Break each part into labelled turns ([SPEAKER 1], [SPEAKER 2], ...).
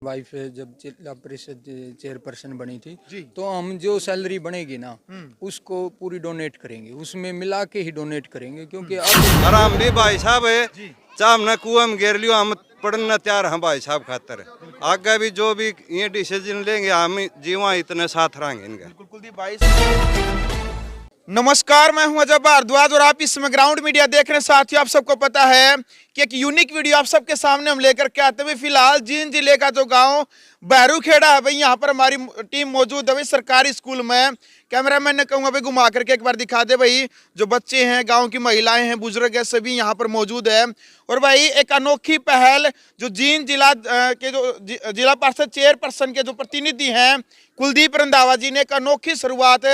[SPEAKER 1] Wife जब जिला परिषद चेयरपर्सन बनी थी
[SPEAKER 2] जी।
[SPEAKER 1] तो हम जो सैलरी बनेगी ना उसको पूरी डोनेट करेंगे, उसमें मिला के ही डोनेट करेंगे क्योंकि अब
[SPEAKER 3] और हम भी भाई साहब है
[SPEAKER 2] जी।
[SPEAKER 3] चाहे हमने कुएं में गिर लियो हम पढ़ना तैयार हम भाई साहब खातर आगे भी जो भी ये डिसीजन लेंगे हम जीवा इतने साथ रहेंगे इनका।
[SPEAKER 2] बिल्कुल कुलदीप भाई। नमस्कार, मैं हूं अजय भारद्वाज और आप इस समय ग्राउंड मीडिया देख रहे हैं। साथियों, आप सबको पता है कि एक यूनिक वीडियो आप सबके सामने हम लेकर के आते हुए फिलहाल जींद जिले का जो गांव बैरूखेड़ा है भाई, यहाँ पर हमारी टीम मौजूद है भाई सरकारी स्कूल में। कैमरामैन ने कहूँगा भाई घुमा करके एक बार दिखा दे भाई। जो बच्चे हैं, गांव की महिलाएं हैं, बुजुर्ग हैं, सभी यहाँ पर मौजूद है। और भाई एक अनोखी पहल जो जींद जिला के जो जिला परिषद चेयरपर्सन के जो प्रतिनिधि हैं कुलदीप रंधावा जी ने एक अनोखी शुरुआत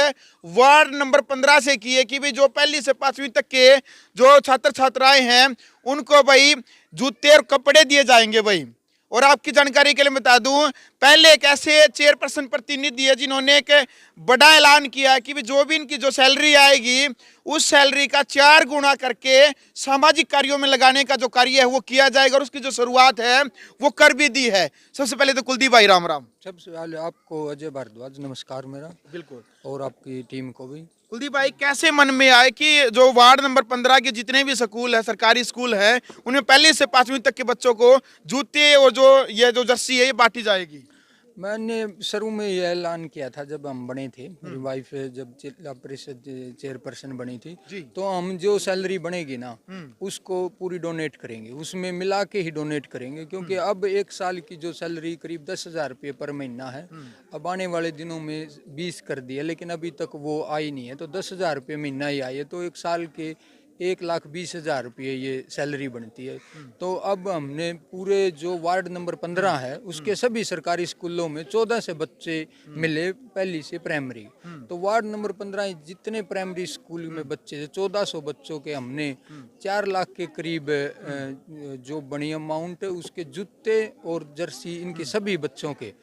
[SPEAKER 2] वार्ड नंबर 15 से की है कि भाई जो पहली से 5वीं तक के जो छात्र छात्राएं हैं उनको भाई जूते और कपड़े दिए जाएंगे भाई। और आपकी जानकारी के लिए बता दूं, पहले एक ऐसे चेयरपर्सन प्रतिनिधि है जिन्होंने एक बड़ा ऐलान किया कि जो भी इनकी जो सैलरी आएगी उस सैलरी का 4 गुना करके सामाजिक कार्यों में लगाने का जो कार्य है वो किया जाएगा और उसकी जो शुरुआत है वो कर भी दी है। सबसे पहले तो कुलदीप भाई राम राम।
[SPEAKER 1] सबसे पहले आपको अजय भारद्वाज नमस्कार मेरा,
[SPEAKER 2] बिल्कुल।
[SPEAKER 1] और आपकी टीम को भी।
[SPEAKER 2] कुलदीप भाई, कैसे मन में आए कि जो वार्ड नंबर 15 के जितने भी स्कूल है, सरकारी स्कूल है, उनमें पहली से 5वीं तक के बच्चों को जूते और ये जो जर्सी है ये बांटी जाएगी?
[SPEAKER 1] मैंने शुरू में ये ऐलान किया था जब हम बने थे, मेरी वाइफ जब जिला परिषद चेयरपर्सन बनी थी
[SPEAKER 2] जी।
[SPEAKER 1] तो हम जो सैलरी बनेगी ना उसको पूरी डोनेट करेंगे, उसमें मिला के ही डोनेट करेंगे क्योंकि अब एक साल की जो सैलरी करीब 10,000 रुपये पर महीना है, अब आने वाले दिनों में 20 कर दिया, लेकिन अभी तक वो आई नहीं है। तो 10,000 रुपये महीना ही आई है, तो एक साल के 1,20,000 रुपये ये सैलरी बनती है। तो अब हमने पूरे जो वार्ड नंबर 15 है उसके सभी सरकारी स्कूलों में 14 से बच्चे मिले, पहली से प्राइमरी। तो वार्ड नंबर 15 जितने प्राइमरी स्कूल में बच्चे थे 1400 बच्चों के हमने 4 लाख के करीब जो बड़ी अमाउंट है उसके जूते और जर्सी इनके सभी बच्चों के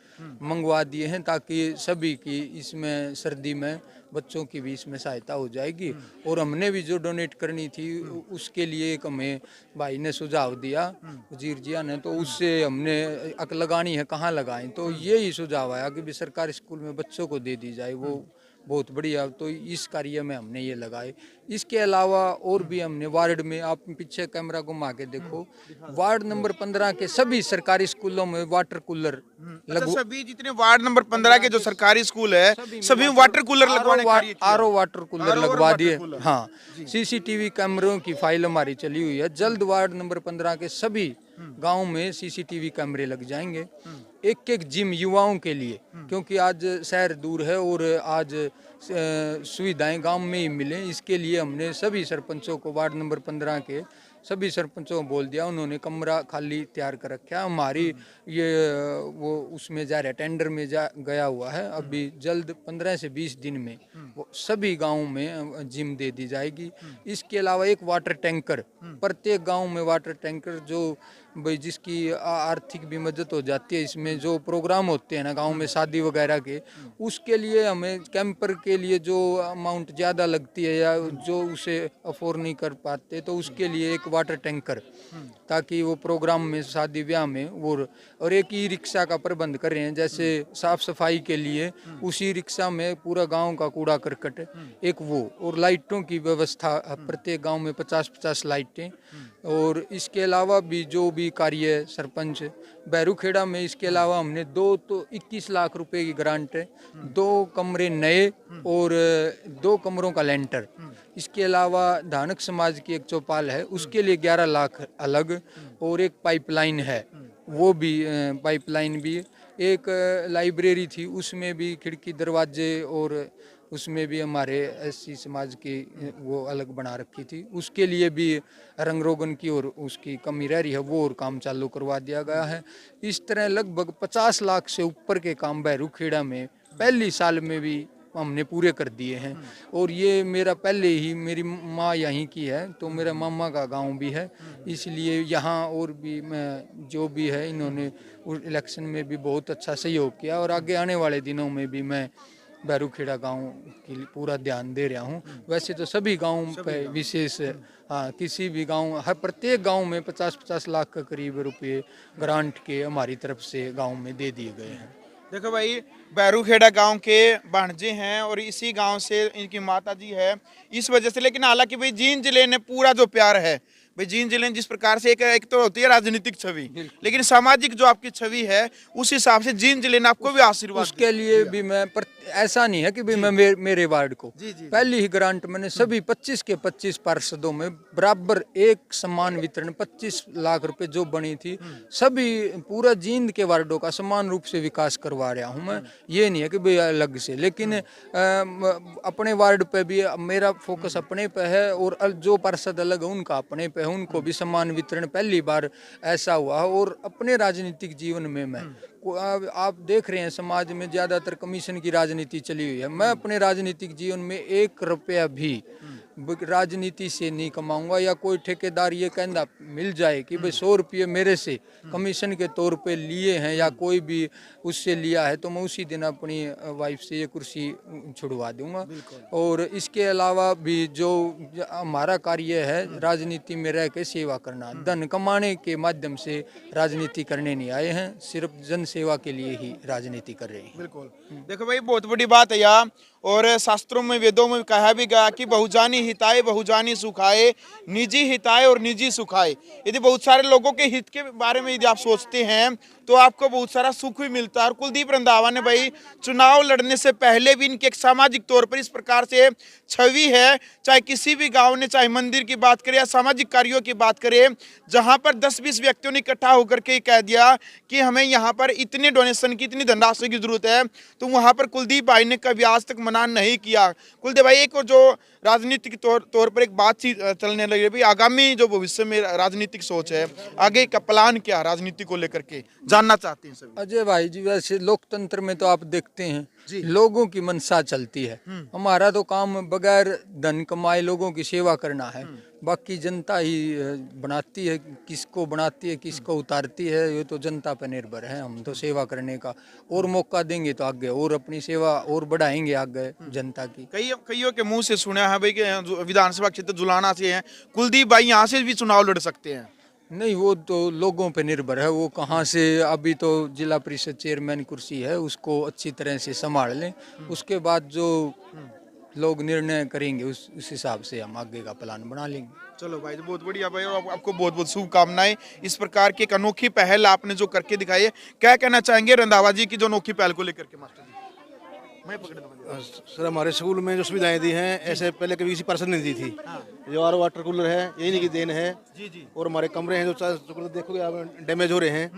[SPEAKER 1] मंगवा दिए हैं ताकि सभी की इसमें सर्दी में बच्चों की भी इसमें सहायता हो जाएगी। और हमने भी जो डोनेट करनी थी उसके लिए एक हमें भाई ने सुझाव दिया, वजीर जिया ने, तो उससे हमने अक लगानी है कहाँ लगाएं, तो यही सुझाव आया कि भी सरकारी स्कूल में बच्चों को दे दी जाए, वो बहुत बढ़िया। तो इस कार्य में हमने ये लगाए। इसके अलावा और भी हमने वार्ड में, आप पीछे कैमरा घुमा के देखो, वार्ड नंबर 15 के सभी सरकारी स्कूलों में वाटर कूलर
[SPEAKER 2] सभी जितने वार्ड नंबर 15 के जो सरकारी स्कूल है सभी वाटर कूलर लगवाने का कार्य किया।
[SPEAKER 1] आरओ वाटर कूलर लगवा दिए। हाँ, सीसीटीवी कैमरों की फाइल हमारी चली हुई है। जल्द वार्ड नंबर 15 के सभी गांव में सीसीटीवी कैमरे लग जाएंगे, एक एक जिम युवाओं के लिए, क्योंकि आज शहर दूर है और आज सुविधाएं गांव में ही मिले। इसके लिए हमने सभी सरपंचों को, वार्ड नंबर 15 के सभी सरपंचों को बोल दिया, उन्होंने कमरा खाली तैयार कर रखा है। हमारी ये वो उसमें जा रहा है, टेंडर में गया हुआ है। अभी जल्द 15 से 20 दिन में वो सभी गाँव में जिम दे दी जाएगी। इसके अलावा एक वाटर टैंकर, प्रत्येक गांव में वाटर टैंकर, जो भाई जिसकी आर्थिक भी मदद हो जाती है। इसमें जो प्रोग्राम होते हैं ना गांव में शादी वगैरह के, उसके लिए हमें कैंपर के लिए जो अमाउंट ज़्यादा लगती है या जो उसे अफोर्ड नहीं कर पाते, तो उसके लिए एक वाटर टैंकर, ताकि वो प्रोग्राम में, शादी ब्याह में वो। और एक ई रिक्शा का प्रबंध कर रहे हैं, जैसे साफ सफाई के लिए उसी रिक्शा में पूरा गांव का कूड़ा करकट एक वो, और लाइटों की व्यवस्था प्रत्येक गांव में 50-50 लाइटें। और इसके अलावा भी जो भी कार्य सरपंच बैरूखेड़ा में, इसके अलावा हमने 21 लाख रुपए की ग्रांट है, 2 कमरे नए और 2 कमरों का लेंटर। इसके अलावा धानक समाज की एक चौपाल है, उसके लिए 11 लाख अलग, और एक पाइपलाइन है, वो भी पाइपलाइन भी। एक लाइब्रेरी थी, उसमें भी खिड़की दरवाजे और उसमें भी हमारे एससी समाज की वो अलग बना रखी थी, उसके लिए भी रंग रोगन की और उसकी कमी रह रही है, वो और काम चालू करवा दिया गया है। इस तरह लगभग 50 लाख से ऊपर के काम बैरूखेड़ा में पहली साल में भी हमने पूरे कर दिए हैं। और ये मेरा पहले ही, मेरी माँ यहीं की है तो मेरा मामा का गांव भी है, इसलिए यहाँ और भी मैं जो भी है, इन्होंने इलेक्शन में भी बहुत अच्छा सहयोग किया और आगे आने वाले दिनों में भी मैं बैरूखेड़ा गांव के लिए पूरा ध्यान दे रहा हूँ। वैसे तो सभी गाँव पे विशेष, हाँ, किसी भी गांव, हर प्रत्येक गांव में 50-50 लाख के करीब रुपए ग्रांट के हमारी तरफ से गांव में दे दिए गए हैं।
[SPEAKER 2] देखो भाई, बैरूखेड़ा गांव के भांजे हैं और इसी गांव से इनकी माता जी है, इस वजह से। लेकिन हालांकि भाई जींद जिले ने पूरा जो प्यार है, भाई जींद जिले जिस प्रकार से एक तो होती है राजनीतिक छवि, लेकिन सामाजिक जो आपकी छवि है उस हिसाब से जींद जिले ने आपको भी आशीर्वाद
[SPEAKER 1] उसके लिए भी मैं ऐसा नहीं है कि भाई मैं मेरे वार्ड को पहली ही ग्रांट मैंने सभी 25 के 25 पार्षदों में बराबर एक समान वितरण 25 लाख रुपए जो बनी थी, सभी पूरा जींद के वार्डों का समान रूप से विकास करवा रहा हूं मैं। ये नहीं है कि भाई अलग से, लेकिन अपने वार्ड पे भी मेरा फोकस अपने पे है और जो पार्षद अलग है उनका अपने पे है, उनको भी समान वितरण पहली बार ऐसा हुआ। और अपने राजनीतिक जीवन में मैं आप देख रहे हैं समाज में ज्यादातर कमीशन की राजनीति चली हुई है। मैं अपने राजनीतिक जीवन में 1 रुपया भी राजनीति से नहीं कमाऊंगा, या कोई ठेकेदार ये कहना मिल जाए कि भाई 100 रुपये मेरे से कमीशन के तौर पे लिए हैं या कोई भी उससे लिया है, तो मैं उसी दिन अपनी वाइफ से ये कुर्सी छुड़वा दूंगा। और इसके अलावा भी जो हमारा कार्य है राजनीति में रह के सेवा करना, धन कमाने के माध्यम से राजनीति करने नहीं आए हैं, सिर्फ जन सेवा के लिए ही राजनीति कर रहे हैं।
[SPEAKER 2] बिल्कुल। देखो भाई, बहुत बड़ी बात है यहाँ, और शास्त्रों में वेदों में कहा भी गया कि बहुजानी हिताय बहुजानी सुखाए, निजी हिताय और निजी सुखाए। यदि बहुत सारे लोगों के हित के बारे में यदि आप सोचते हैं तो आपको बहुत सारा सुख भी मिलता है। और कुलदीप रंधावा ने भाई चुनाव लड़ने से पहले भी इनके एक सामाजिक तौर पर इस प्रकार से छवि है, चाहे किसी भी गांव ने, चाहे मंदिर की बात करें या सामाजिक कार्यों की बात करें, जहां पर 10-20 व्यक्तियों ने इकट्ठा होकर के कह दिया कि हमें यहाँ पर इतने डोनेशन की, इतनी धनराशि की जरूरत है, तो वहां पर कुलदीप भाई ने कभी आज तक मना नहीं किया। कुलदीप भाई, एक और जो राजनीतिक तौर पर एक बातचीत चलने लगी है, आगामी जो भविष्य में राजनीतिक सोच है, आगे का प्लान क्या राजनीति को लेकर के जानना चाहते हैं सभी।
[SPEAKER 1] अजय भाई जी, वैसे लोकतंत्र में तो आप देखते हैं लोगों की मनसा चलती है। हमारा तो काम बगैर धन कमाए लोगों की सेवा करना है, बाकी जनता ही बनाती है, किसको बनाती है किसको उतारती है ये तो जनता पर निर्भर है। हम तो सेवा करने का और मौका देंगे तो आगे और अपनी सेवा और बढ़ाएंगे आगे जनता की।
[SPEAKER 2] कईयों के मुंह से सुना है भाई कि विधानसभा क्षेत्र जुलाना से है, कुलदीप भाई यहाँ से भी चुनाव लड़ सकते हैं।
[SPEAKER 1] नहीं, वो तो लोगों पे निर्भर है, वो कहाँ से। अभी तो जिला परिषद चेयरमैन कुर्सी है, उसको अच्छी तरह से संभाल लें, उसके बाद जो लोग निर्णय करेंगे उस हिसाब से हम आगे का प्लान बना लेंगे।
[SPEAKER 2] चलो भाई, बहुत बढ़िया भाई, और आपको बहुत बहुत शुभकामनाएं। इस प्रकार की एक अनोखी पहल आपने जो करके दिखाई है, क्या कहना चाहेंगे रंधावा जी की जो अनोखी पहल को लेकर के? मास्टर जी, मैं पकड़ दूंगा।
[SPEAKER 4] सर, हमारे स्कूल में जो सुविधाएं दी हैं ऐसे पहले कभी किसी पर्सन ने दी थी। जो आर वाटर कूलर है यही नहीं की देन है।
[SPEAKER 2] जी।
[SPEAKER 4] और हमारे कमरे हैं जो देखोगे आप डैमेज हो रहे हैं,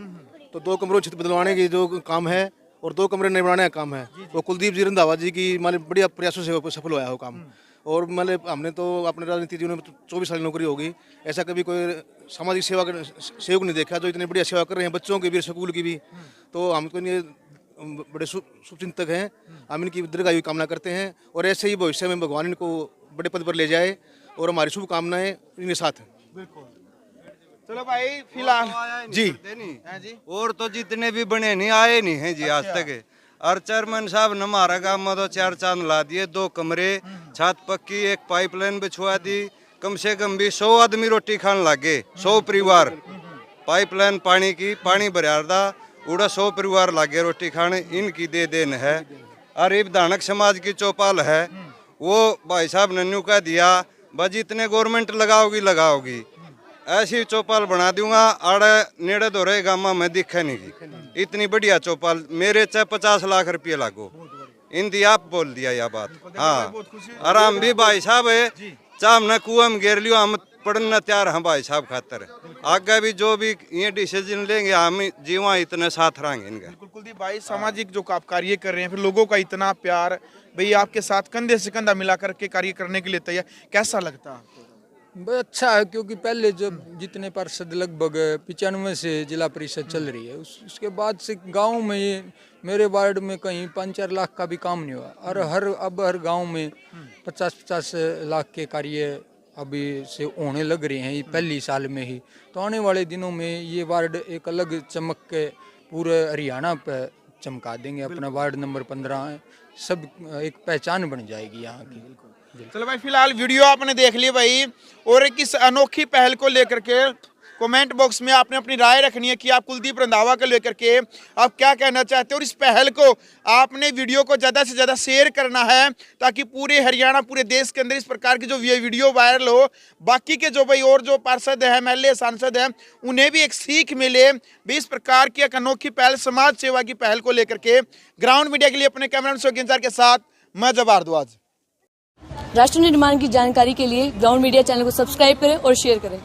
[SPEAKER 4] तो 2 कमरों छत बदलवाने की जो काम है और 2 कमरे नए बनाने का काम है, वो कुलदीप जी रंधावा जी की मतलब बढ़िया प्रयासों से सफल हुआ है वो काम। और मतलब हमने तो अपने राजनीति जीवन में 24 साल नौकरी होगी, ऐसा कभी कोई सामाजिक सेवा सेवक नहीं देखा जो इतनी बढ़िया सेवा कर रहे हैं, बच्चों की भी स्कूल की भी। तो हमको ये बड़े शुभचिंतक हैं, हम इनकी दीर्घायु की कामना करते हैं और ऐसे ही भविष्य में भगवान इनको बड़े पद पर ले जाए और हमारी शुभकामनाएं इनके साथ हैं।
[SPEAKER 2] बिल्कुल। चलो भाई, फिलहाल जी
[SPEAKER 3] जी, और तो जितने भी बने नहीं आए नहीं हैं जी आज तक। और चेयरमैन साहब ने हमारा गाँव में तो 4 चांद ला दिए, 2 कमरे, छत पक्की, एक पाइपलाइन बिछवा दी, कम से कम भी 100 आदमी रोटी खाने लगे, 100 परिवार। पाइपलाइन पानी की, पानी भरियादा उड़ा 100 परिवार लागे रोटी खाने, इनकी दे देन है। और ये धानक समाज की चौपाल है, वो भाई साहब ने न्यू कह दिया बस इतने गवर्नमेंट लगाओगी ऐसी चौपाल बना दूंगा, आड़े नेड़े दौरे गामा में दिखे नहीं की। इतनी बढ़िया चौपाल मेरे चाहे 50 लाख रुपये लागो, इंदी आप बोल दिया यह बात। हाँ, आराम भी भाई साहब है, चाहे हमने कुआं में घेर लियो, हम पढ़ना तैयार हैं भाई साहब खातर। आगे भी जो भी ये डिसीजन लेंगे हम जीवा इतने साथ रहेंगे इनके।
[SPEAKER 2] बिल्कुल कुलदीप भाई, सामाजिक जो आप कार्य कर रहे हैं, फिर लोगों का इतना प्यार, भाई आपके साथ कंधे से कंधा मिला करके कार्य करने के लिए तैयार, कैसा लगता है आपको?
[SPEAKER 1] अच्छा है, क्योंकि पहले जब जितने पार्षद लगभग 95 से जिला परिषद चल रही है, उसके बाद से गांव में ये मेरे वार्ड में कहीं 5-4 लाख का भी काम नहीं हुआ। और हर गांव में 50-50 लाख के कार्य अभी से होने लग रहे हैं पहली साल में ही। तो आने वाले दिनों में ये वार्ड एक अलग चमक के पूरे हरियाणा पे चमका देंगे। अपना वार्ड नंबर 15 है, सब एक पहचान बन जाएगी यहाँ की।
[SPEAKER 2] चलो भाई, फिलहाल वीडियो आपने देख ली भाई, और एक इस अनोखी पहल को लेकर के कमेंट बॉक्स में आपने अपनी राय रखनी है कि आप कुलदीप रंधावा को लेकर के आप क्या कहना चाहते हैं। और इस पहल को आपने वीडियो को ज़्यादा से ज़्यादा शेयर करना है, ताकि पूरे हरियाणा, पूरे देश के अंदर इस प्रकार की जो ये वीडियो वायरल हो। बाकी के जो भाई और जो पार्षद हैं, MLA सांसद हैं, उन्हें भी एक सीख मिले भी इस प्रकार की एक अनोखी पहल, समाज सेवा की पहल को लेकर के। ग्राउंड मीडिया के लिए अपने कैमरामैन शौकीन सर के साथ मैं जब भारद्वाज।
[SPEAKER 5] राष्ट्र निर्माण की जानकारी के लिए ग्राउंड मीडिया चैनल को सब्सक्राइब करें और शेयर करें।